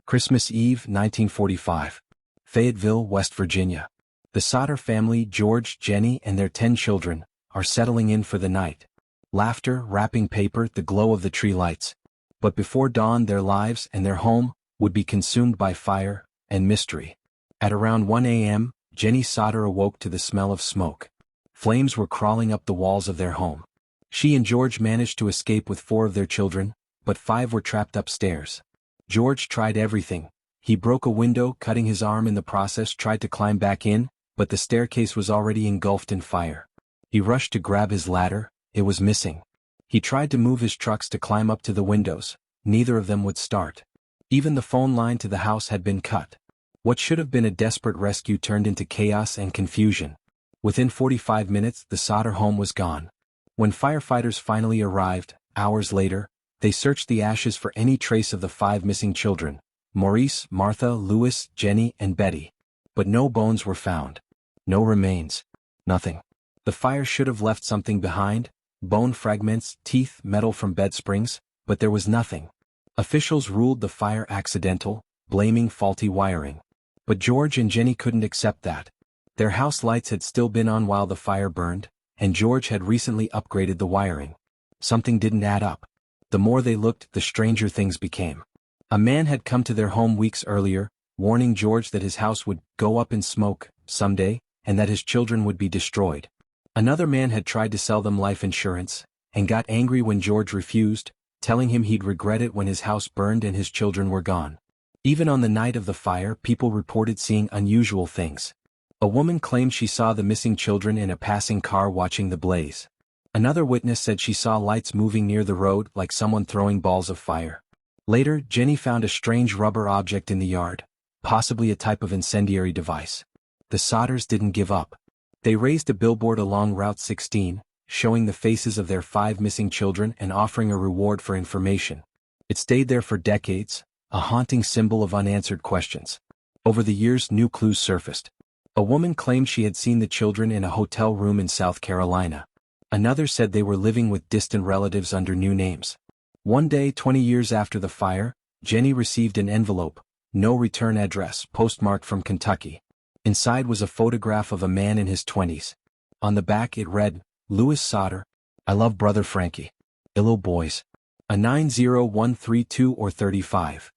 Christmas Eve, 1945. Fayetteville, West Virginia. The Sodder family, George, Jenny, and their 10 children, are settling in for the night. Laughter, wrapping paper, the glow of the tree lights. But before dawn, their lives and their home would be consumed by fire and mystery. At around 1 a.m., Jenny Sodder awoke to the smell of smoke. Flames were crawling up the walls of their home. She and George managed to escape with 4 of their children, but 5 were trapped upstairs. George tried everything. He broke a window, cutting his arm in the process, tried to climb back in, but the staircase was already engulfed in fire. He rushed to grab his ladder, it was missing. He tried to move his trucks to climb up to the windows, neither of them would start. Even the phone line to the house had been cut. What should have been a desperate rescue turned into chaos and confusion. Within 45 minutes, the Sodder home was gone. When firefighters finally arrived, hours later, they searched the ashes for any trace of the 5 missing children: Maurice, Martha, Louis, Jenny, and Betty. But no bones were found. No remains. Nothing. The fire should have left something behind: bone fragments, teeth, metal from bed springs, but there was nothing. Officials ruled the fire accidental, blaming faulty wiring. But George and Jenny couldn't accept that. Their house lights had still been on while the fire burned, and George had recently upgraded the wiring. Something didn't add up. The more they looked, the stranger things became. A man had come to their home weeks earlier, warning George that his house would go up in smoke someday, and that his children would be destroyed. Another man had tried to sell them life insurance, and got angry when George refused, telling him he'd regret it when his house burned and his children were gone. Even on the night of the fire, people reported seeing unusual things. A woman claimed she saw the missing children in a passing car watching the blaze. Another witness said she saw lights moving near the road like someone throwing balls of fire. Later, Jenny found a strange rubber object in the yard, possibly a type of incendiary device. The Sodders didn't give up. They raised a billboard along Route 16, showing the faces of their 5 missing children and offering a reward for information. It stayed there for decades, a haunting symbol of unanswered questions. Over the years, new clues surfaced. A woman claimed she had seen the children in a hotel room in South Carolina. Another said they were living with distant relatives under new names. One day, 20 years after the fire, Jenny received an envelope, no return address, postmarked from Kentucky. Inside was a photograph of a man in his 20s. On the back it read, "Louis Sodder, I love brother Frankie. Illo boys." A 90132 or 35.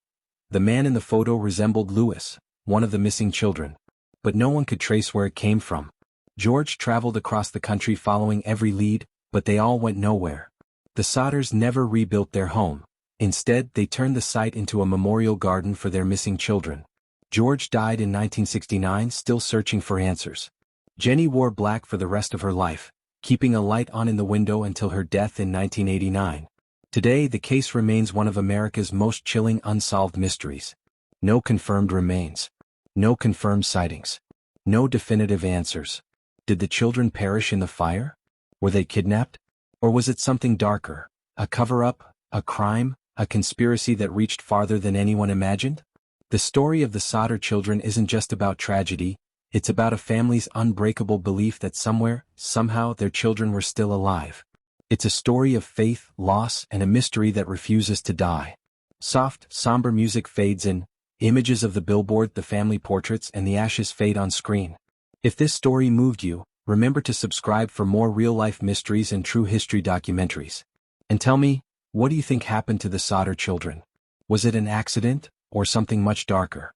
The man in the photo resembled Louis, one of the missing children. But no one could trace where it came from. George traveled across the country following every lead, but they all went nowhere. The Sodders never rebuilt their home. Instead, they turned the site into a memorial garden for their missing children. George died in 1969, still searching for answers. Jenny wore black for the rest of her life, keeping a light on in the window until her death in 1989. Today, the case remains one of America's most chilling unsolved mysteries. No confirmed remains. No confirmed sightings. No definitive answers. Did the children perish in the fire? Were they kidnapped? Or was it something darker? A cover-up? A crime? A conspiracy that reached farther than anyone imagined? The story of the Sodder children isn't just about tragedy, it's about a family's unbreakable belief that somewhere, somehow, their children were still alive. It's a story of faith, loss, and a mystery that refuses to die. Soft, somber music fades in, images of the billboard, the family portraits, and the ashes fade on screen. If this story moved you, remember to subscribe for more real-life mysteries and true history documentaries. And tell me, what do you think happened to the Sodder children? Was it an accident, or something much darker?